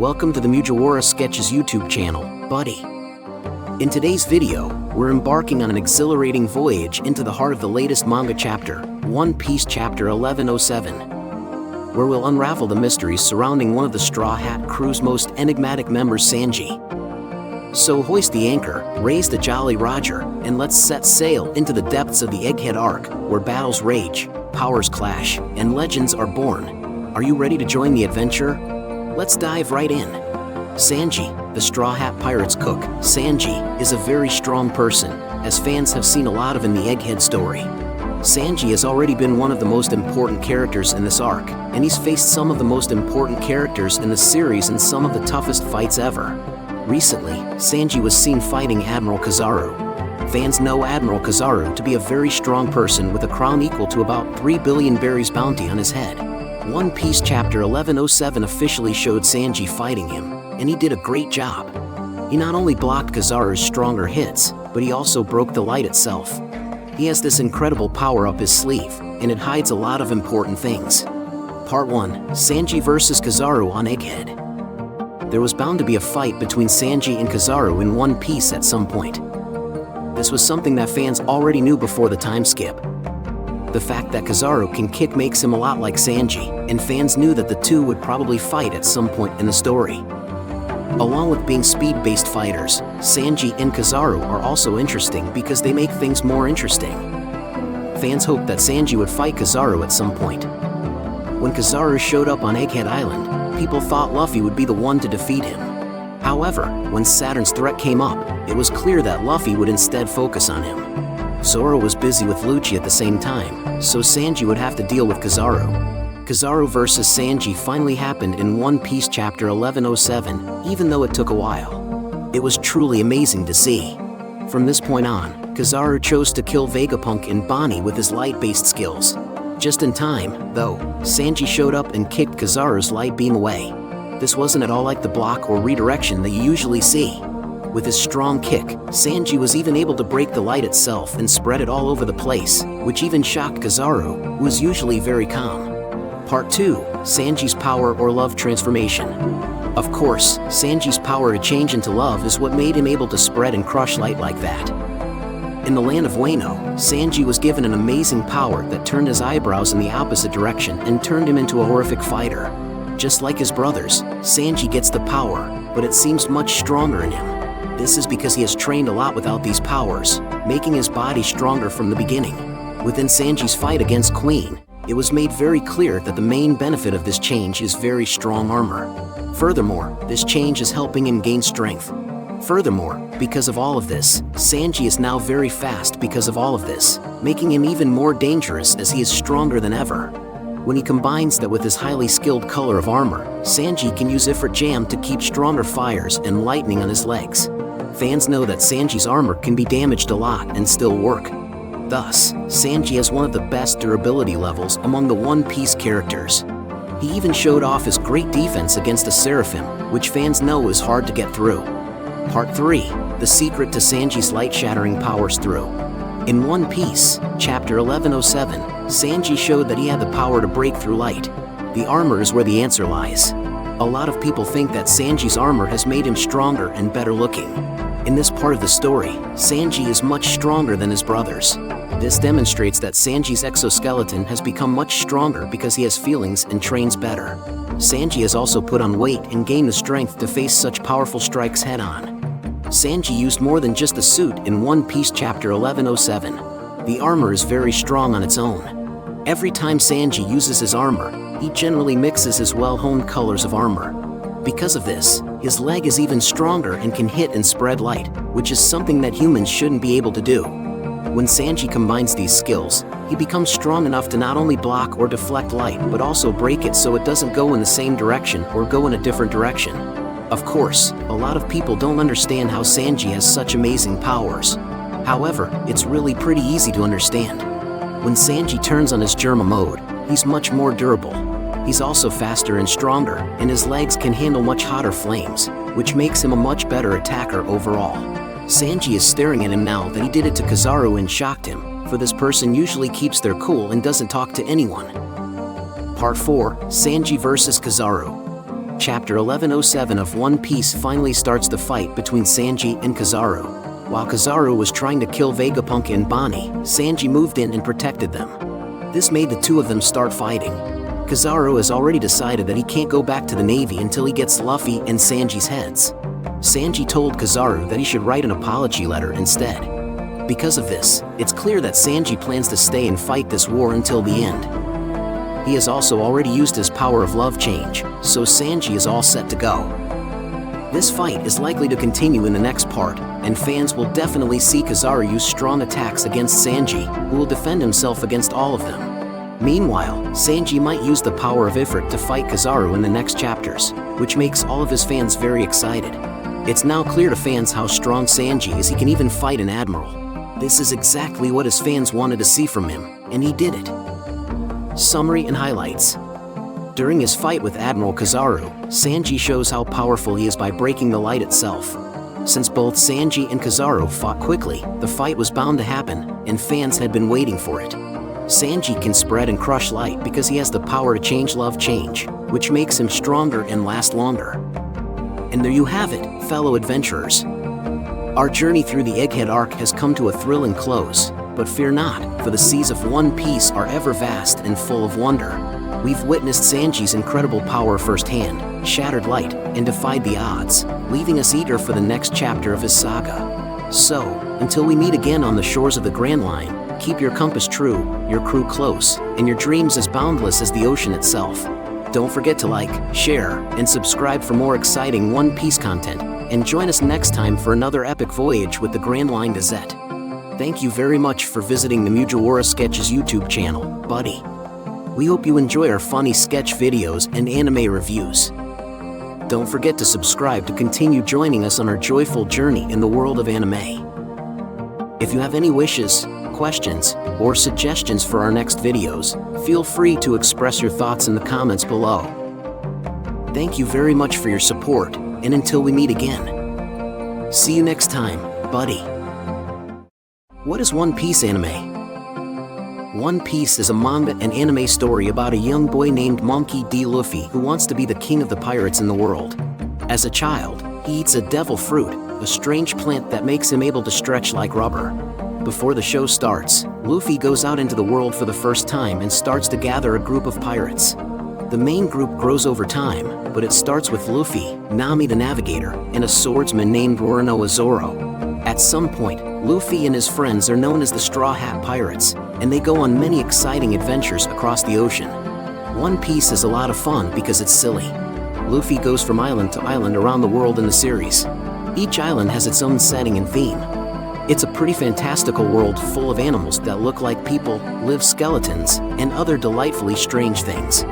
welcome to the Mujiwara Sketches YouTube channel, buddy. In today's video, we're embarking on an exhilarating voyage into the heart of the latest manga chapter, One Piece Chapter 1107, where we'll unravel the mysteries surrounding one of the Straw Hat Crew's most enigmatic members, Sanji. So hoist the anchor, raise the Jolly Roger, and let's set sail into the depths of the Egghead Arc, where battles rage, powers clash, and legends are born. Are you ready to join the adventure? Let's dive right in. Sanji, the Straw Hat Pirate's cook, Sanji is a very strong person, as fans have seen a lot of in the Egghead story. Sanji has already been one of the most important characters in this arc, and he's faced some of the most important characters in the series in some of the toughest fights ever. Recently, Sanji was seen fighting Admiral Kizaru. Fans know Admiral Kizaru to be a very strong person with a crown equal to about 3 billion berries bounty on his head. One Piece Chapter 1107 officially showed Sanji fighting him, and he did a great job. He not only blocked Kizaru's stronger hits, but he also broke the light itself. He has this incredible power up his sleeve, and it hides a lot of important things. Part 1, Sanji vs Kizaru on Egghead. There was bound to be a fight between Sanji and Kizaru in One Piece at some point. This was something that fans already knew before the time skip. The fact that Kizaru can kick makes him a lot like Sanji, and fans knew that the two would probably fight at some point in the story. Along with being speed-based fighters, Sanji and Kizaru are also interesting because they make things more interesting. Fans hoped that Sanji would fight Kizaru at some point. When Kizaru showed up on Egghead Island, people thought Luffy would be the one to defeat him. However, when Saturn's threat came up, it was clear that Luffy would instead focus on him. Zoro was busy with Lucci at the same time, so Sanji would have to deal with Kizaru. Kizaru vs Sanji finally happened in One Piece Chapter 1107, even though it took a while. It was truly amazing to see. From this point on, Kizaru chose to kill Vegapunk and Bonnie with his light-based skills. Just in time, though, Sanji showed up and kicked Kizaru's light beam away. This wasn't at all like the block or redirection that you usually see. With his strong kick, Sanji was even able to break the light itself and spread it all over the place, which even shocked Kizaru, who is usually very calm. Part 2, Sanji's power or love transformation. Of course, Sanji's power to change into love is what made him able to spread and crush light like that. In the land of Wano, Sanji was given an amazing power that turned his eyebrows in the opposite direction and turned him into a horrific fighter. Just like his brothers, Sanji gets the power, but it seems much stronger in him. This is because he has trained a lot without these powers, making his body stronger from the beginning. Within Sanji's fight against Queen, it was made very clear that the main benefit of this change is very strong armor. Furthermore, this change is helping him gain strength. Furthermore, because of all of this, Sanji is now very fast because of all of this, making him even more dangerous as he is stronger than ever. When he combines that with his highly skilled color of armor, Sanji can use Ifrit Jam to keep stronger fires and lightning on his legs. Fans know that Sanji's armor can be damaged a lot and still work. Thus, Sanji has one of the best durability levels among the One Piece characters. He even showed off his great defense against a Seraphim, which fans know is hard to get through. Part 3, the secret to Sanji's light-shattering powers through. In One Piece, Chapter 1107, Sanji showed that he had the power to break through light. The armor is where the answer lies. A lot of people think that Sanji's armor has made him stronger and better looking. In this part of the story, Sanji is much stronger than his brothers. This demonstrates that Sanji's exoskeleton has become much stronger because he has feelings and trains better. Sanji has also put on weight and gained the strength to face such powerful strikes head-on. Sanji used more than just a suit in One Piece Chapter 1107. The armor is very strong on its own. Every time Sanji uses his armor, he generally mixes his well-honed colors of armor. Because of this, his leg is even stronger and can hit and spread light, which is something that humans shouldn't be able to do. When Sanji combines these skills, he becomes strong enough to not only block or deflect light but also break it so it doesn't go in the same direction or go in a different direction. Of course, a lot of people don't understand how Sanji has such amazing powers. However, it's really pretty easy to understand. When Sanji turns on his Germa mode, he's much more durable. He's also faster and stronger, and his legs can handle much hotter flames, which makes him a much better attacker overall. Sanji is staring at him now that he did it to Kizaru and shocked him, for this person usually keeps their cool and doesn't talk to anyone. Part 4, Sanji vs Kizaru. Chapter 1107 of One Piece finally starts the fight between Sanji and Kizaru. While Kizaru was trying to kill Vegapunk and Bonnie, Sanji moved in and protected them. This made the two of them start fighting. Kizaru has already decided that he can't go back to the Navy until he gets Luffy and Sanji's heads. Sanji told Kizaru that he should write an apology letter instead. Because of this, it's clear that Sanji plans to stay and fight this war until the end. He has also already used his power of love change, so Sanji is all set to go. This fight is likely to continue in the next part, and fans will definitely see Kizaru use strong attacks against Sanji, who will defend himself against all of them. Meanwhile, Sanji might use the power of Ifrit to fight Kizaru in the next chapters, which makes all of his fans very excited. It's now clear to fans how strong Sanji is. He can even fight an admiral. This is exactly what his fans wanted to see from him, and he did it. Summary and highlights. During his fight with Admiral Kizaru, Sanji shows how powerful he is by breaking the light itself. Since both Sanji and Kizaru fought quickly, the fight was bound to happen, and fans had been waiting for it. Sanji can spread and crush light because he has the power to change love change, which makes him stronger and last longer. And there you have it, fellow adventurers. Our journey through the Egghead Arc has come to a thrilling close, but fear not, for the seas of One Piece are ever vast and full of wonder. We've witnessed Sanji's incredible power firsthand, shattered light, and defied the odds, leaving us eager for the next chapter of his saga. So, until we meet again on the shores of the Grand Line, keep your compass true, your crew close, and your dreams as boundless as the ocean itself. Don't forget to like, share, and subscribe for more exciting One Piece content, and join us next time for another epic voyage with the Grand Line dissect. Thank you very much for visiting the Mujiwara Sketches YouTube channel, buddy. We hope you enjoy our funny sketch videos and anime reviews. Don't forget to subscribe to continue joining us on our joyful journey in the world of anime. If you have any wishes, questions, or suggestions for our next videos, feel free to express your thoughts in the comments below. Thank you very much for your support, and until we meet again. See you next time, buddy. What is One Piece anime? One Piece is a manga and anime story about a young boy named Monkey D. Luffy who wants to be the king of the pirates in the world. As a child, he eats a devil fruit, a strange plant that makes him able to stretch like rubber. Before the show starts, Luffy goes out into the world for the first time and starts to gather a group of pirates. The main group grows over time, but it starts with Luffy, Nami the Navigator, and a swordsman named Roronoa Zoro. At some point, Luffy and his friends are known as the Straw Hat Pirates, and they go on many exciting adventures across the ocean. One Piece is a lot of fun because it's silly. Luffy goes from island to island around the world in the series. Each island has its own setting and theme. It's a pretty fantastical world full of animals that look like people, live skeletons, and other delightfully strange things.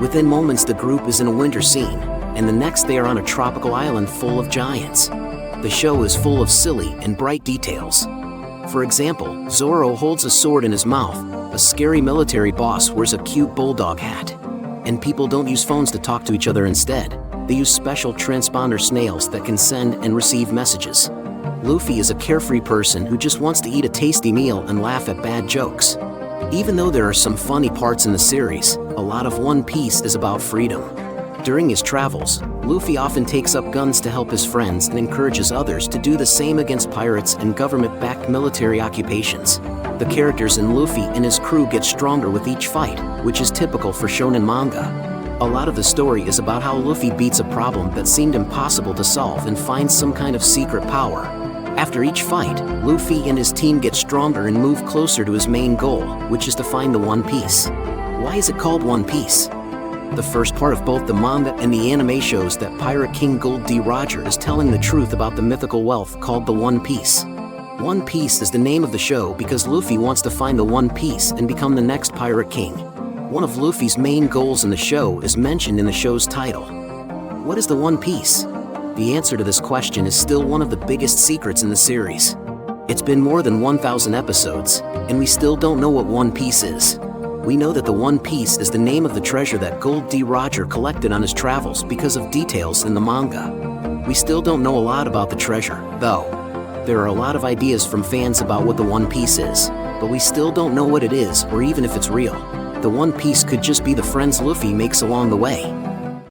Within moments the group is in a winter scene, and the next they are on a tropical island full of giants. The show is full of silly and bright details. For example, Zoro holds a sword in his mouth, a scary military boss wears a cute bulldog hat, and people don't use phones to talk to each other instead. They use special transponder snails that can send and receive messages. Luffy is a carefree person who just wants to eat a tasty meal and laugh at bad jokes. Even though there are some funny parts in the series, a lot of One Piece is about freedom. During his travels, Luffy often takes up guns to help his friends and encourages others to do the same against pirates and government-backed military occupations. The characters in Luffy and his crew get stronger with each fight, which is typical for shonen manga. A lot of the story is about how Luffy beats a problem that seemed impossible to solve and finds some kind of secret power. After each fight, Luffy and his team get stronger and move closer to his main goal, which is to find the One Piece. Why is it called One Piece? The first part of both the manga and the anime shows that Pirate King Gold D. Roger is telling the truth about the mythical wealth called the One Piece. One Piece is the name of the show because Luffy wants to find the One Piece and become the next Pirate King. One of Luffy's main goals in the show is mentioned in the show's title. What is the One Piece? The answer to this question is still one of the biggest secrets in the series. It's been more than 1,000 episodes, and we still don't know what One Piece is. We know that the One Piece is the name of the treasure that Gold D. Roger collected on his travels because of details in the manga. We still don't know a lot about the treasure, though. There are a lot of ideas from fans about what the One Piece is, but we still don't know what it is or even if it's real. The One Piece could just be the friends Luffy makes along the way.